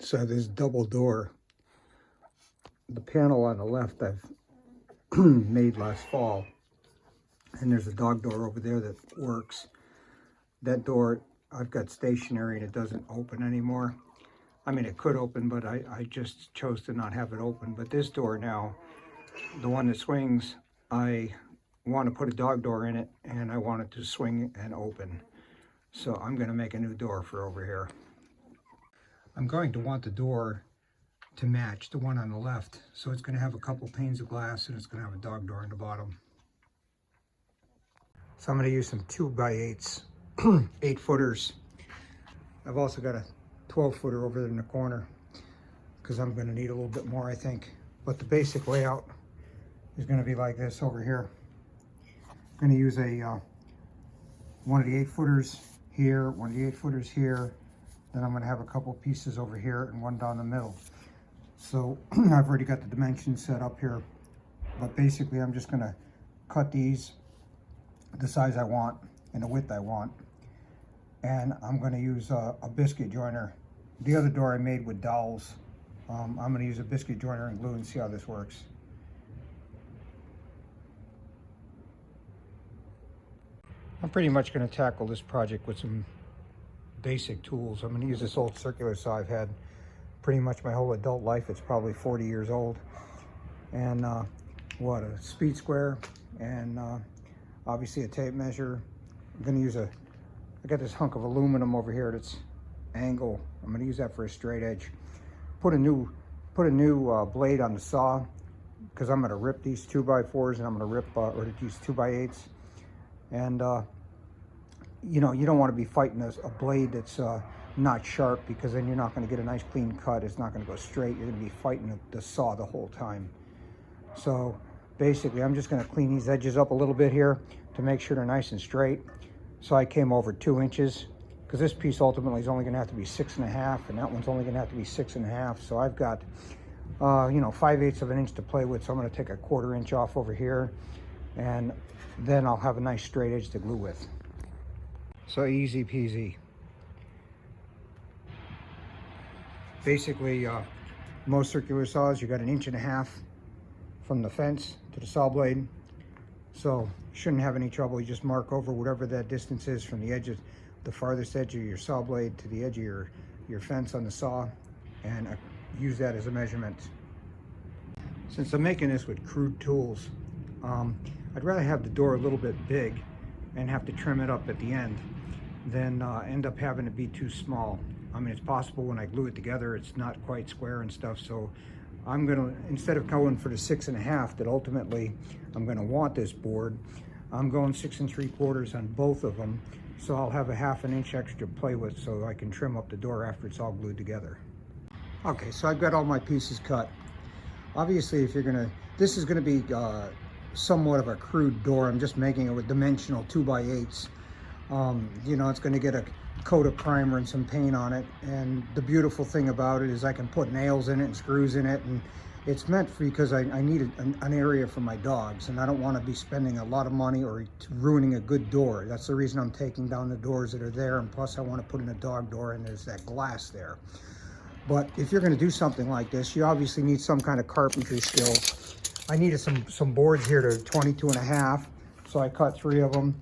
So this double door, the panel on the left I've made last fall, and there's a dog door over there that works. That door I've got stationary and it doesn't open anymore. I mean, it could open, but I just chose to not have it open. But this door now, the one that swings, I want to put a dog door in it, and I want it to swing and open. So I'm going to make a new door for over here. I'm going to want the door to match the one on the left. So it's going to have a couple panes of glass, and it's going to have a dog door in the bottom. So I'm going to use some 2x8s, 8-footers. I've also got a 12-footer over there in the corner because I'm going to need a little bit more, I think. But the basic layout is going to be like this over here. I'm going to use one of the 8-footers here, one of the 8-footers here. Then I'm going to have a couple pieces over here and one down the middle. So I've already got the dimensions set up here. But basically I'm just going to cut these the size I want and the width I want. And I'm going to use a biscuit joiner. The other door I made with dowels. I'm going to use a biscuit joiner and glue and see how this works. I'm pretty much going to tackle this project with some basic tools. I'm going to use this old circular saw I've had pretty much my whole adult life. It's probably 40 years old. And a speed square and obviously a tape measure. I'm going to use I got this hunk of aluminum over here that's angle. I'm going to use that for a straight edge. Put a new blade on the saw because I'm going to rip these 2x4s and I'm going to rip these 2x8s. And you know, you don't want to be fighting a blade that's not sharp, because then you're not going to get a nice clean cut. It's not going to go straight. You're going to be fighting the saw the whole time. So basically I'm just going to clean these edges up a little bit here to make sure they're nice and straight. So I came over 2 inches because this piece ultimately is only going to have to be 6.5, and that one's only going to have to be 6.5. So I've got 5/8 of an inch to play with. So I'm going to take a 1/4 inch off over here, and then I'll have a nice straight edge to glue with. So easy peasy. Basically, most circular saws, you got 1.5 inches from the fence to the saw blade. So shouldn't have any trouble. You just mark over whatever that distance is from the edge of the farthest edge of your saw blade to the edge of your fence on the saw, and use that as a measurement. Since I'm making this with crude tools, I'd rather have the door a little bit big and have to trim it up at the end than end up having it be too small. I mean, it's possible when I glue it together, it's not quite square and stuff. So I'm gonna, instead of going for the 6.5 that ultimately I'm gonna want this board, I'm going 6 3/4 on both of them. So I'll have a 1/2 inch extra to play with, so I can trim up the door after it's all glued together. Okay, so I've got all my pieces cut. Obviously, this is gonna be somewhat of a crude door. I'm just making it with dimensional 2x8s. You know, it's gonna get a coat of primer and some paint on it, and the beautiful thing about it is I can put nails in it and screws in it, and it's meant for, because I need an area for my dogs, and I don't want to be spending a lot of money or ruining a good door. That's the reason I'm taking down the doors that are there, and plus I want to put in a dog door, and there's that glass there. But if you're going to do something like this, you obviously need some kind of carpentry skills. I needed some boards here to 22.5, so I cut 3 of them.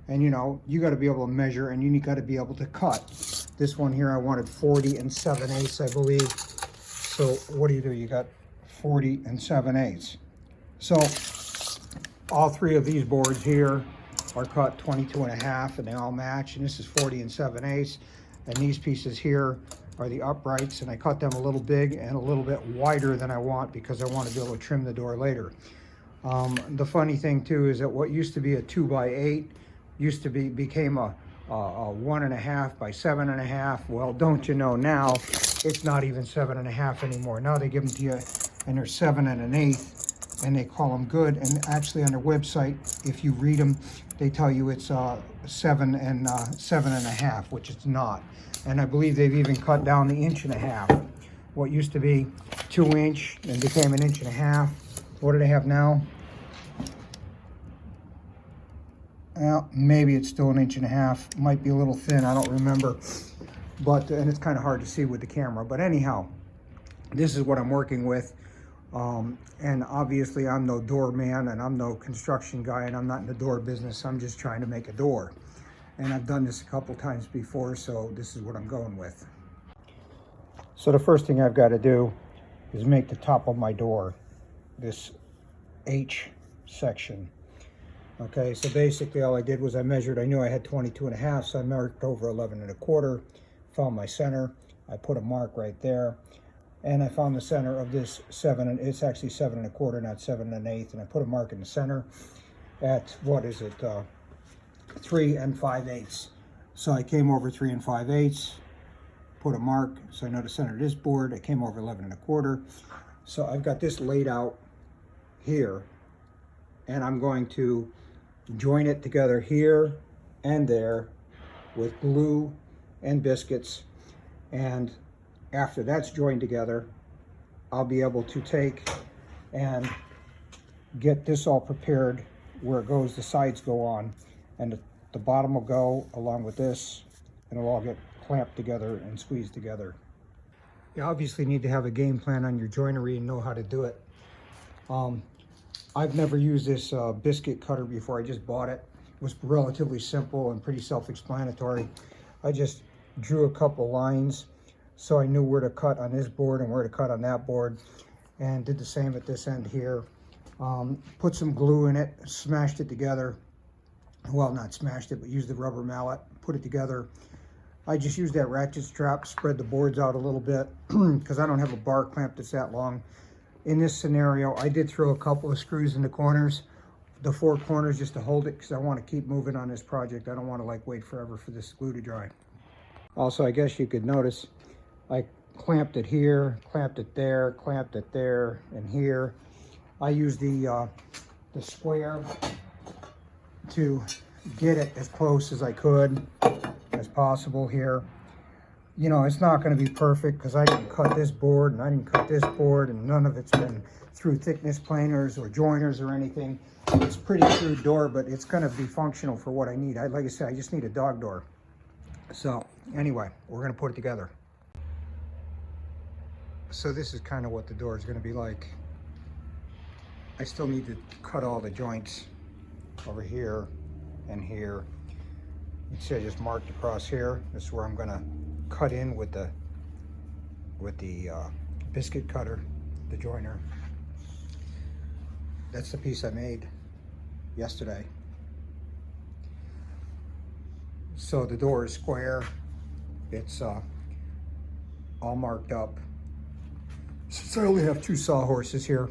And you know, you got to be able to measure, and you got to be able to cut. This one here I wanted 40 7/8, I believe. So what do? You got 40 7/8. So all 3 of these boards here are cut 22.5, and they all match. And this is 40 7/8. And these pieces here are the uprights, and I cut them a little big and a little bit wider than I want, because I want to be able to trim the door later. The funny thing too is that what used to be a 2x8 became a 1.5 by 7.5. Well, don't you know, now it's not even 7.5 anymore. Now they give them to you and they're 7 1/8, and they call them good. And actually on their website, if you read them, they tell you it's 7 7.5, which it's not. And I believe they've even cut down the 1.5 inch. What used to be 2 inch and became 1.5 inch. What do they have now? Well, maybe it's still 1.5 inches. Might be a little thin, I don't remember. but and it's kind of hard to see with the camera. But anyhow, this is what I'm working with. And obviously I'm no doorman and I'm no construction guy and I'm not in the door business. I'm just trying to make a door. And I've done this a couple times before, so this is what I'm going with. So the first thing I've got to do is make the top of my door, this H section. Okay, so basically all I did was I measured, I knew I had 22.5, so I marked over 11.25, found my center, I put a mark right there, and I found the center of this 7, and it's actually 7.25, not 7 1/8, and I put a mark in the center at, what is it, 3 5/8. So I came over 3 5/8, put a mark, so I know the center of this board. I came over 11.25. So I've got this laid out here, and I'm going to join it together here and there with glue and biscuits. And after that's joined together, I'll be able to take and get this all prepared where it goes, the sides go on, and the bottom will go along with this, and it'll all get clamped together and squeezed together. You obviously need to have a game plan on your joinery and know how to do it. I've never used this biscuit cutter before. I just bought it. It was relatively simple and pretty self-explanatory. I just drew a couple lines so I knew where to cut on this board and where to cut on that board, and did the same at this end here. Put some glue in it, smashed it together. Well, not smashed it, but used the rubber mallet, put it together. I just used that ratchet strap, spread the boards out a little bit because I don't have a bar clamp that's that long. In this scenario, I did throw a couple of screws in the corners, the 4 corners, just to hold it because I want to keep moving on this project. I don't want to like wait forever for this glue to dry. Also, I guess you could notice I clamped it here, clamped it there, and here. I used the square to get it as close as I could as possible here. You know, it's not going to be perfect because I didn't cut this board and I didn't cut this board, and none of it's been through thickness planers or joiners or anything. It's a pretty crude door, but it's going to be functional for what I need. Like I said, I just need a dog door. So anyway, we're going to put it together. So this is kind of what the door is going to be like. I still need to cut all the joints over here and here. You see I just marked across here. This is where I'm going to cut in with the biscuit cutter, the joiner. That's the piece I made yesterday. So the door is square. It's all marked up. Since I only have 2 sawhorses here,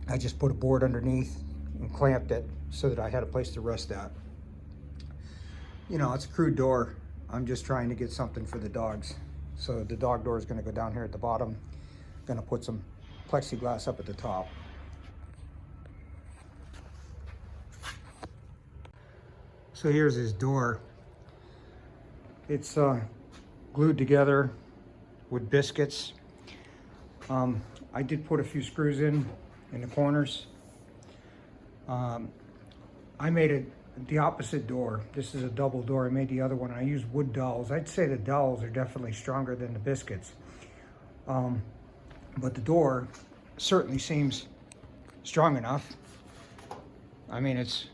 I just put a board underneath and clamped it so that I had a place to rest at. You know, it's a crude door. I'm just trying to get something for the dogs. So the dog door is going to go down here at the bottom. Going to put some plexiglass up at the top. So here's his door. It's glued together with biscuits. I did put a few screws in the corners. I made it the opposite door. This is a double door. I made the other one, and I used wood dowels. I'd say the dowels are definitely stronger than the biscuits. But the door certainly seems strong enough. I mean, it's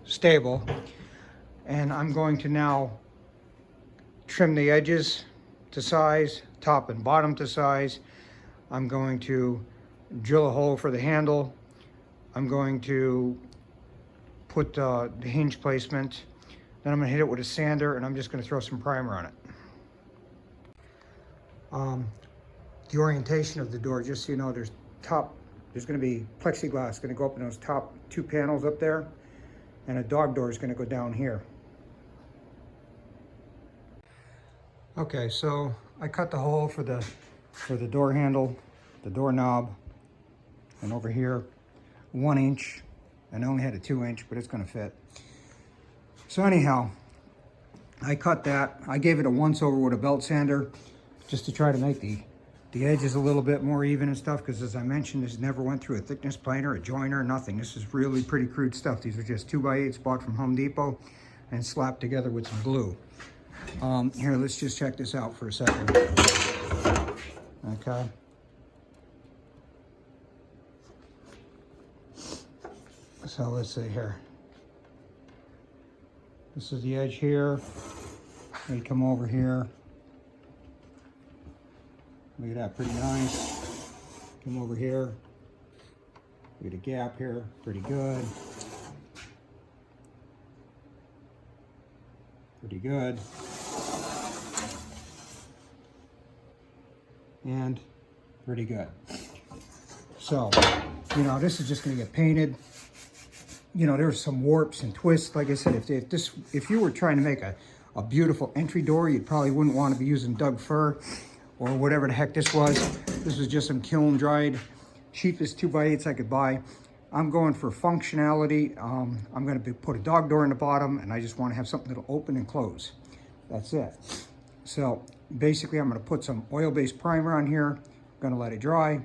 stable. And I'm going to now trim the edges to size, top and bottom to size. I'm going to drill a hole for the handle. I'm going to put the hinge placement. Then I'm going to hit it with a sander, and I'm just going to throw some primer on it. The orientation of the door, just so you know, there's going to be plexiglass going to go up in those top 2 panels up there, and a dog door is going to go down here. Okay, so I cut the hole for the door handle, the doorknob, and over here 1 inch, and I only had a 2 inch, but it's going to fit. So anyhow, I cut that. I gave it a once over with a belt sander just to try to make the edges a little bit more even and stuff, because as I mentioned, this never went through a thickness planer, a joiner, nothing. This is really pretty crude stuff. These are just 2x8s bought from Home Depot and slapped together with some glue. Here, let's just check this out for a second. Okay. So let's see here. This is the edge here. We come over here. Look at that, pretty nice. Come over here. Look at a gap here, pretty good. Pretty good. And pretty good. So, you know, this is just gonna get painted. You know, there's some warps and twists. Like I said, if you were trying to make a beautiful entry door, you probably wouldn't want to be using Doug fir or whatever the heck this was. This was just some kiln dried, cheapest 2x8s I could buy. I'm going for functionality. I'm going to put a dog door in the bottom, and I just want to have something that'll open and close. That's it. So basically, I'm going to put some oil-based primer on here. I'm going to let it dry,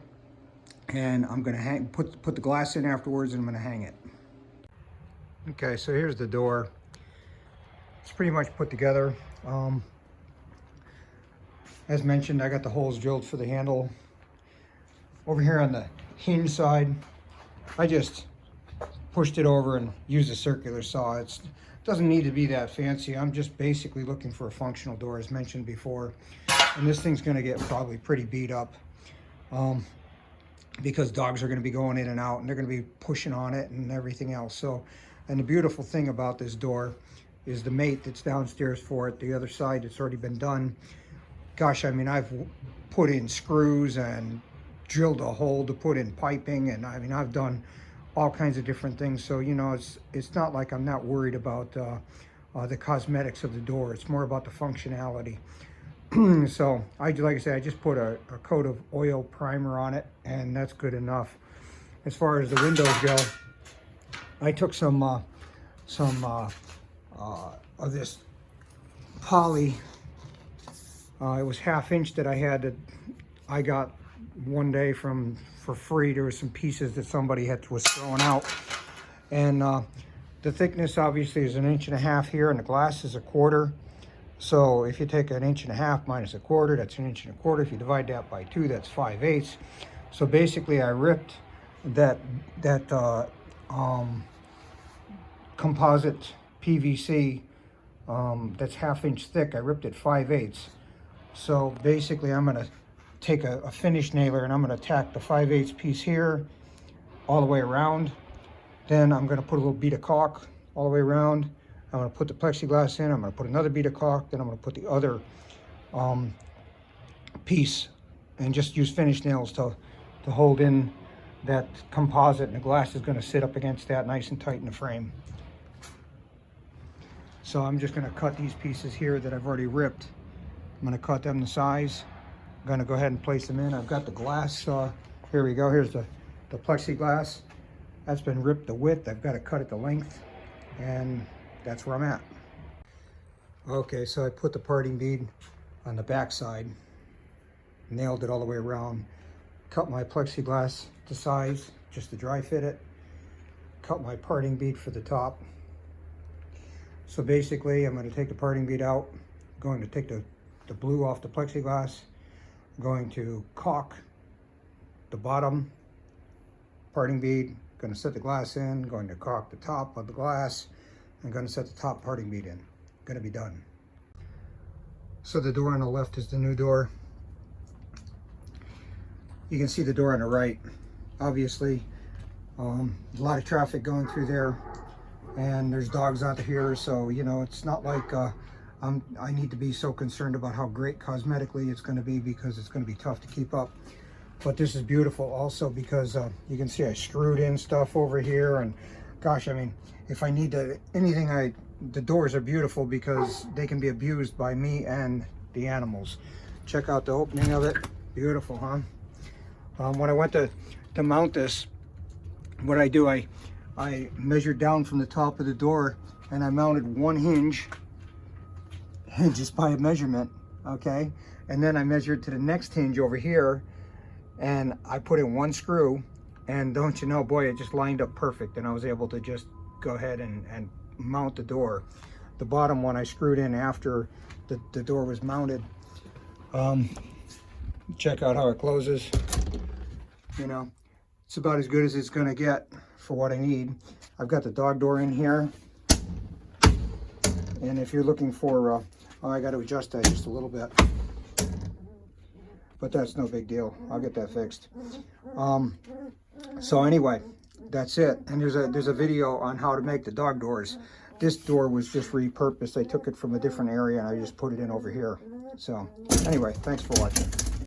and I'm going to put the glass in afterwards, and I'm going to hang it. Okay, so here's the door. It's pretty much put together. As mentioned, I got the holes drilled for the handle. Over here on the hinge side, I just pushed it over and used a circular saw. It doesn't need to be that fancy. I'm just basically looking for a functional door, as mentioned before. And this thing's gonna get probably pretty beat up because dogs are gonna be going in and out, and they're gonna be pushing on it and everything else. So, and the beautiful thing about this door is the mate that's downstairs for it. The other side, it's already been done. Gosh, I mean, I've put in screws and drilled a hole to put in piping, and I mean, I've done all kinds of different things. So, you know, it's not like I'm not worried about the cosmetics of the door. It's more about the functionality. So, like I said, I just put a coat of oil primer on it, and that's good enough. As far as the windows go, I took some of this poly. It was 1/2 inch that I had that I got one day for free. There were some pieces that somebody was throwing out, and the thickness obviously is 1.5 inches here, and the glass is 1/4. So if you take 1.5 inches minus 1/4, that's 1.25 inches. If you divide that by 2, that's 5/8. So basically, I ripped that composite PVC that's 1/2 inch thick. I ripped it 5/8. So basically, I'm gonna take a finish nailer, and I'm gonna tack the 5/8 piece here all the way around. Then I'm gonna put a little bead of caulk all the way around. I'm gonna put the plexiglass in. I'm gonna put another bead of caulk. Then I'm gonna put the other piece, and just use finish nails to hold in that composite, and the glass is gonna sit up against that nice and tight in the frame. So I'm just gonna cut these pieces here that I've already ripped. I'm gonna cut them to size. I'm gonna go ahead and place them in. I've got the glass, here we go. Here's the plexiglass. That's been ripped the width. I've got to cut it the length, and that's where I'm at. Okay, so I put the parting bead on the back side, nailed it all the way around, cut my plexiglass to size just to dry fit it, cut my parting bead for the top. So basically, I'm going to take the parting bead out, I'm going to take the blue off the plexiglass, I'm going to caulk the bottom parting bead, going to set the glass in, going to caulk the top of the glass, I'm going to set the top parting bead in. Going to be done. So the door on the left is the new door. You can see the door on the right. Obviously, a lot of traffic going through there, and there's dogs out here, so you know, it's not like I need to be so concerned about how great cosmetically it's going to be, because it's going to be tough to keep up. But this is beautiful also because you can see I screwed in stuff over here, and gosh, I mean, if I need anything, the doors are beautiful because they can be abused by me and the animals. Check out the opening of it. Beautiful, huh? When I went to mount this, what I do, I measured down from the top of the door, and I mounted one hinge just by a measurement, okay? And then I measured to the next hinge over here, and I put in one screw, and don't you know, boy, it just lined up perfect, and I was able to just go ahead and mount the door. The bottom one I screwed in after the door was mounted. Check out how it closes. You know, it's about as good as it's gonna get for what I need. I've got the dog door in here, and if you're looking for, oh, I got to adjust that just a little bit, but that's no big deal. I'll get that fixed. So anyway, that's it. And there's a video on how to make the dog doors. This door was just repurposed. I took it from a different area and I just put it in over here. So anyway, thanks for watching.